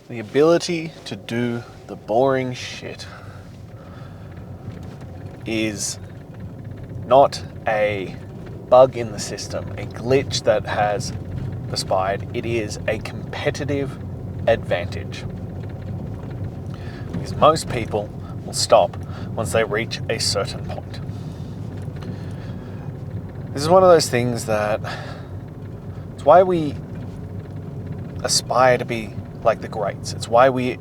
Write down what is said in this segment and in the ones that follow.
The ability to do the boring shit is not a bug in the system, a glitch that has aspired. It is a competitive advantage. Because most people will stop once they reach a certain point. This is one of those things that it's why we aspire to be like the greats. It's why we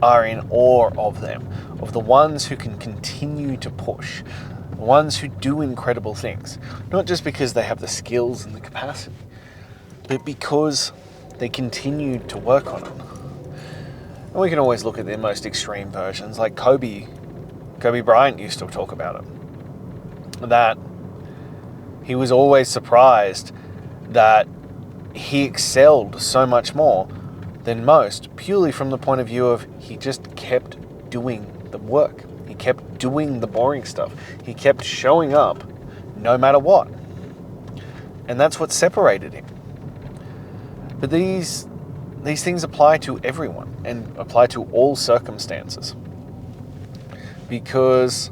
are in awe of them, of the ones who can continue to push, the ones who do incredible things. Not just because they have the skills and the capacity, but because they continue to work on it. And we can always look at the most extreme versions, like Kobe Bryant used to talk about it. That he was always surprised that he excelled so much more than most, purely from the point of view of he just kept doing the work. He kept doing the boring stuff. He kept showing up no matter what. And that's what separated him. But these things apply to everyone and apply to all circumstances. Because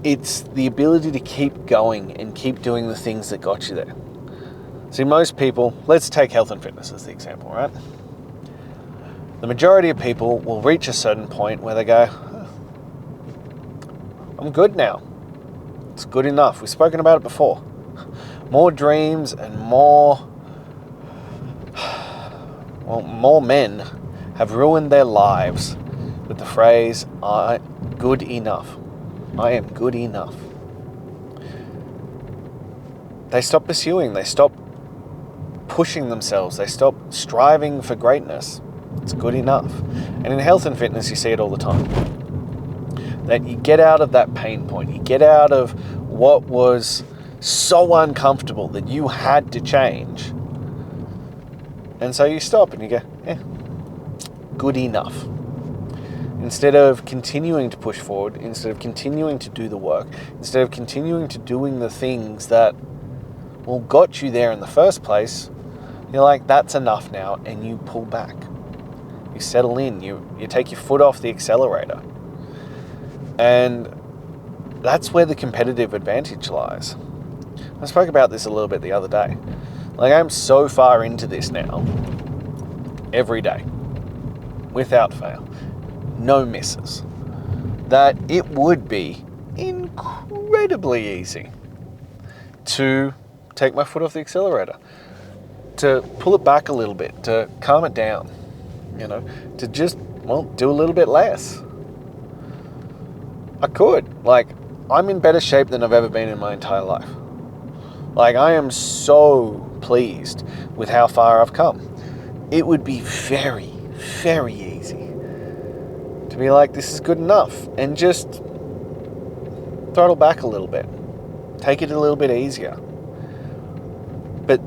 it's the ability to keep going and keep doing the things that got you there. See, most people, let's take health and fitness as the example, right? The majority of people will reach a certain point where they go, I'm good now. It's good enough. We've spoken about it before. More dreams and more men have ruined their lives with the phrase, good enough. I am good enough. They stop pursuing, they stop pushing themselves, they stop striving for greatness. It's good enough. And in health and fitness, you see it all the time. That you get out of that pain point, you get out of what was so uncomfortable that you had to change. And so you stop and you go, good enough. Instead of continuing to push forward, instead of continuing to do the work, instead of continuing to doing the things that got you there in the first place, you're like, that's enough now, and you pull back. You settle in, you take your foot off the accelerator. And that's where the competitive advantage lies. I spoke about this a little bit the other day. Like, I'm so far into this now, every day, without fail, no misses, that it would be incredibly easy to take my foot off the accelerator, to pull it back a little bit, to calm it down, to just, do a little bit less. I could. Like, I'm in better shape than I've ever been in my entire life. Like, I am so pleased with how far I've come. It would be very, very easy to be like, this is good enough, and just throttle back a little bit. Take it a little bit easier. But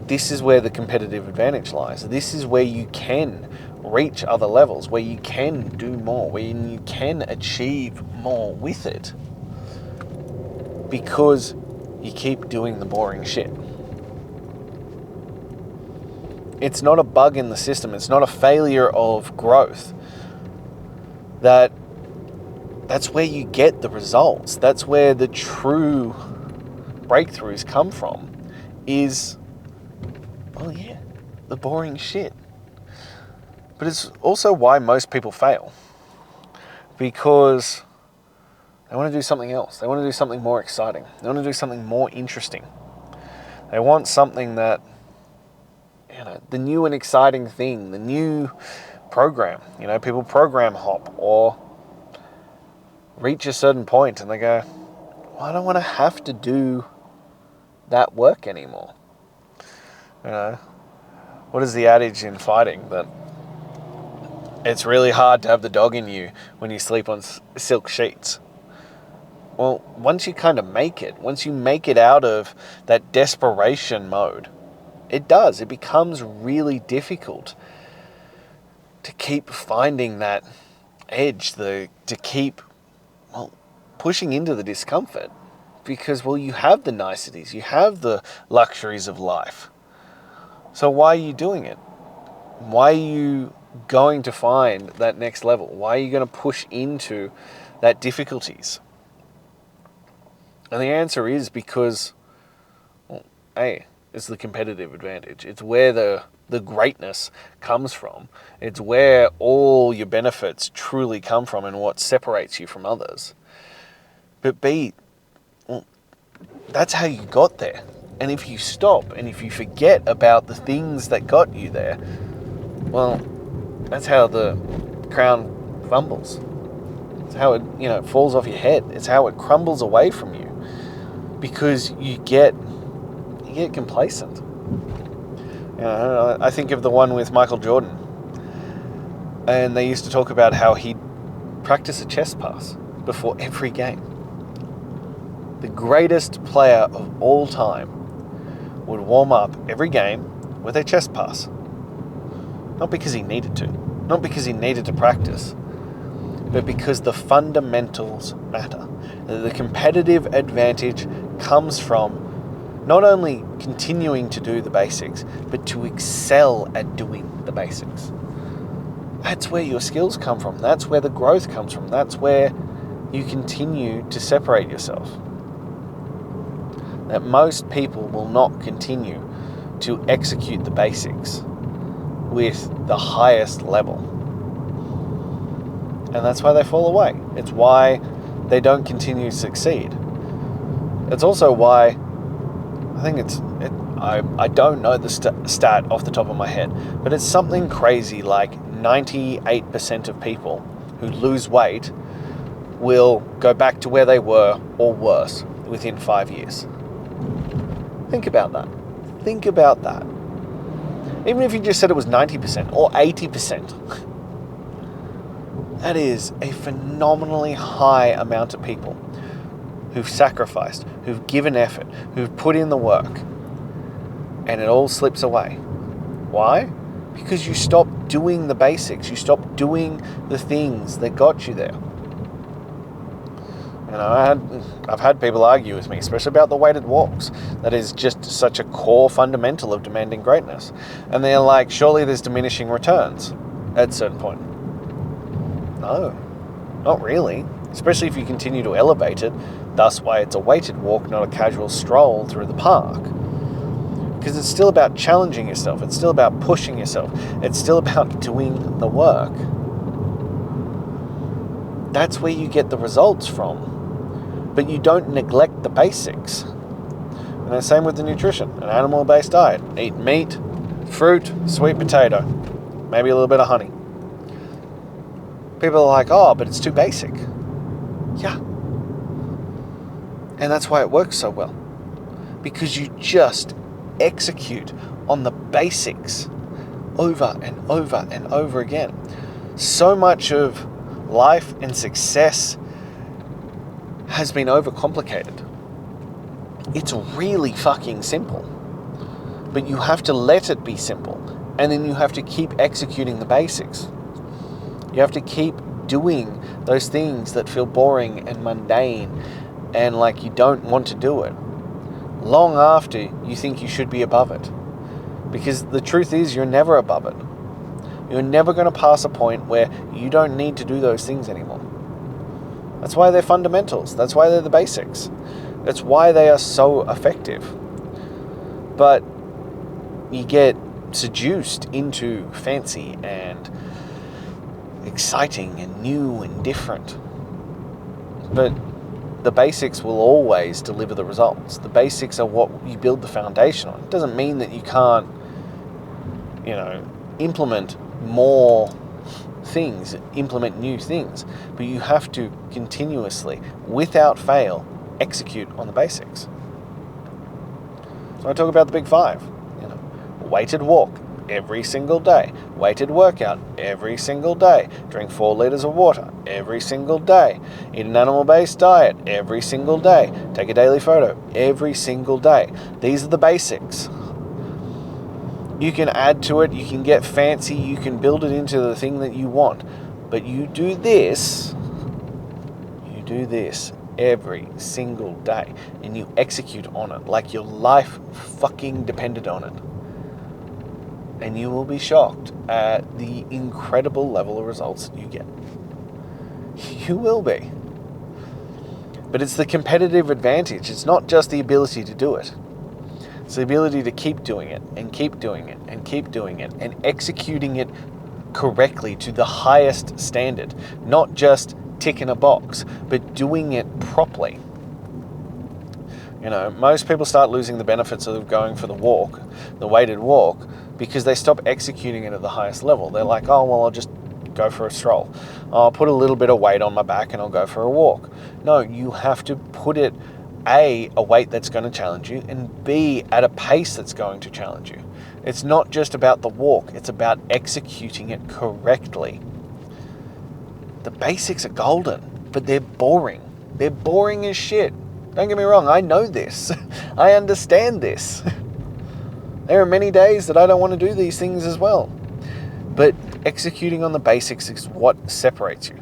this is where the competitive advantage lies. This is where you can reach other levels, where you can do more, where you can achieve more with it. Because you keep doing the boring shit. It's not a bug in the system. It's not a failure of growth. That's where you get the results. That's where the true breakthroughs come from, is, the boring shit. But it's also why most people fail. Because they want to do something else. They want to do something more exciting. They want to do something more interesting. They want something that, the new and exciting thing, the new program. People program hop or reach a certain point and they go, I don't want to have to do that work anymore. What is the adage in fighting? That it's really hard to have the dog in you when you sleep on silk sheets. Well, once you kind of make it, once you make it out of that desperation mode, it becomes really difficult to keep finding that edge, to keep, pushing into the So why are you doing it? Why are you going to find that next level? Why are you going to push into that difficulties? And the answer is because, well, A, it's the competitive advantage. It's where the greatness comes from. It's where all your benefits truly come from and what separates you from others. But B, well, that's how you got there. And if you stop and if you forget about the things that got you there, well, that's how the crown fumbles. It's how it, falls off your head. It's how it crumbles away from you because you get complacent. I think of the one with Michael Jordan, and they used to talk about how he'd practice a chest pass before every game. The greatest player of all time would warm up every game with a chest pass. Not because he needed to, not because he needed to practice, but because the fundamentals matter. The competitive advantage comes from not only continuing to do the basics, but to excel at doing the basics. That's where your skills come from. That's where the growth comes from. That's where you continue to separate yourself. That most people will not continue to execute the basics with the highest level. And that's why they fall away. It's why they don't continue to succeed. It's also why I think I don't know the stat off the top of my head, but it's something crazy like 98% of people who lose weight will go back to where they were or worse within 5 years. Think about that. Think about that. Even if you just said it was 90% or 80%, that is a phenomenally high amount of people who've sacrificed, who've given effort, who've put in the work, and it all slips away. Why? Because you stop doing the basics. You stop doing the things that got you there. I've had people argue with me, especially about the weighted walks. That is just such a core fundamental of demanding greatness. And they're like, surely there's diminishing returns at a certain point. No, not really. Especially if you continue to elevate it. Thus why it's a weighted walk, not a casual stroll through the park. Because it's still about challenging yourself. It's still about pushing yourself. It's still about doing the work. That's where you get the results from. But you don't neglect the basics. And the same with the nutrition. An animal-based diet. Eat meat, fruit, sweet potato, maybe a little bit of honey. People are like, oh, but it's too basic. Yeah. And that's why it works so well. Because you just execute on the basics over and over and over again. So much of life and success has been overcomplicated. It's really fucking simple. But you have to let it be simple. And then you have to keep executing the basics. You have to keep doing those things that feel boring and mundane and like you don't want to do it long after you think you should be above it. Because the truth is you're never above it. You're never going to pass a point where you don't need to do those things anymore. That's why they're fundamentals. That's why they're the basics. That's why they are so effective. But you get seduced into fancy and exciting and new and different. But the basics will always deliver the results. The basics are what you build the foundation on. It doesn't mean that you can't, implement more things, implement new things, but you have to continuously, without fail, execute on the basics. So I talk about the big five. Weighted walk every single day, weighted workout every single day, drink 4 liters of water every single day, eat an animal-based diet every single day, take a daily photo every single day. These are the basics. You can add to it, you can get fancy, you can build it into the thing that you want, but you do this every single day, and you execute on it like your life fucking depended on it. and you will be shocked at the incredible level of results that you get. You will be. But it's the competitive advantage. It's not just the ability to do it. It's the ability to keep doing it and keep doing it and keep doing it and executing it correctly to the highest standard. Not just ticking a box, but doing it properly. You know, most people start losing the benefits of going for the walk, the weighted walk, because they stop executing it at the highest level. They're like, oh, well, I'll just go for a stroll. I'll put a little bit of weight on my back and I'll go for a walk. No, you have to put it, A, a weight that's going to challenge you, and B, at a pace that's going to challenge you. It's not just about the walk, it's about executing it correctly. The basics are golden, but they're boring. They're boring as shit. Don't get me wrong, I know this. I understand this. There are many days that I don't want to do these things as well. But executing on the basics is what separates you.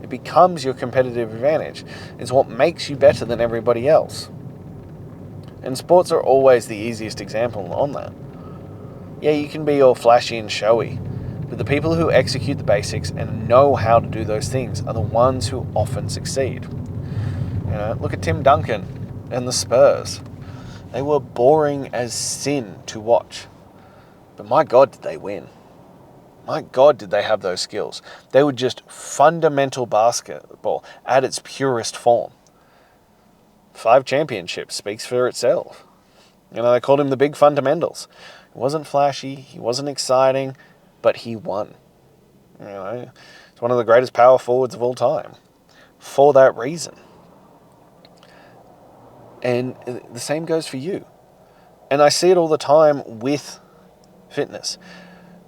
It becomes your competitive advantage. It's what makes you better than everybody else. And sports are always the easiest example on that. Yeah, you can be all flashy and showy, but the people who execute the basics and know how to do those things are the ones who often succeed. You know, look at Tim Duncan and the Spurs. They were boring as sin to watch. But my God, did they win. My God, did they have those skills. They were just fundamental basketball at its purest form. 5 championships speaks for itself. You know, they called him the big fundamentals. He wasn't flashy, he wasn't exciting, but he won. You know, he's one of the greatest power forwards of all time. For that reason. And the same goes for you. And I see it all the time with fitness.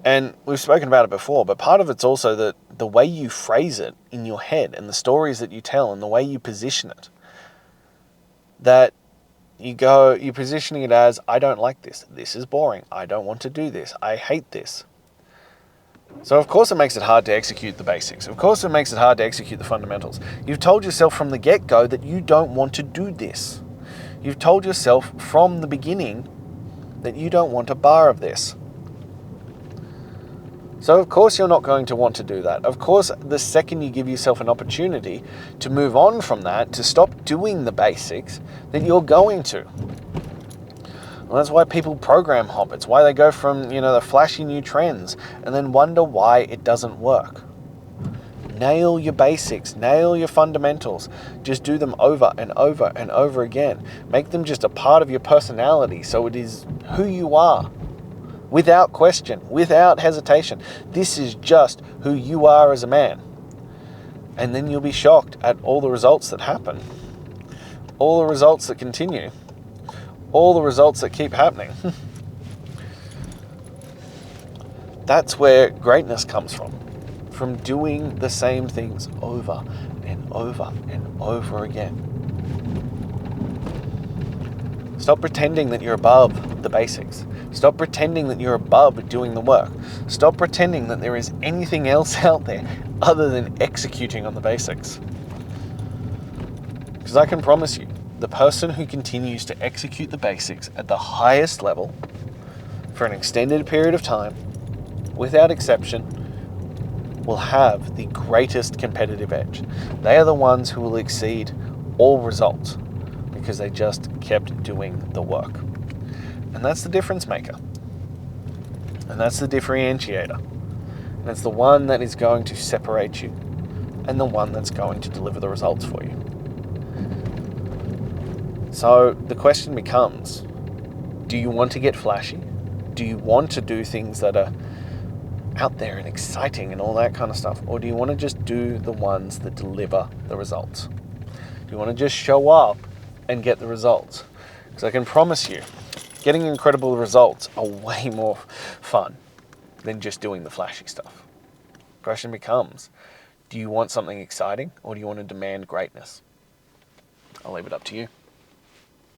And we've spoken about it before, but part of it's also that the way you phrase it in your head and the stories that you tell and the way you position it. That you're positioning it as, I don't like this. This is boring. I don't want to do this. I hate this. So of course it makes it hard to execute the basics. Of course it makes it hard to execute the fundamentals. You've told yourself from the get-go that you don't want to do this. You've told yourself from the beginning that you don't want a bar of this. So of course you're not going to want to do that. Of course, the second you give yourself an opportunity to move on from that, to stop doing the basics, then you're going to. Well, that's why people program hop. It's why they go from, the flashy new trends and then wonder why it doesn't work. Nail your basics, nail your fundamentals. Just do them over and over and over again. Make them just a part of your personality so it is who you are. Without question, without hesitation. This is just who you are as a man. And then you'll be shocked at all the results that happen. All the results that continue. All the results that keep happening. That's where greatness comes from. From doing the same things over and over and over again. Stop pretending that you're above the basics. Stop pretending that you're above doing the work. Stop pretending that there is anything else out there other than executing on the basics. Because I can promise you, the person who continues to execute the basics at the highest level for an extended period of time, without exception, will have the greatest competitive edge. They are the ones who will exceed all results because they just kept doing the work. And that's the difference maker. And that's the differentiator. And it's the one that is going to separate you and the one that's going to deliver the results for you. So the question becomes, do you want to get flashy? Do you want to do things that are out there and exciting and all that kind of stuff? Or do you want to just do the ones that deliver the results? Do you want to just show up and get the results? Because I can promise you, getting incredible results are way more fun than just doing the flashy stuff. The question becomes, do you want something exciting or do you want to demand greatness? I'll leave it up to you.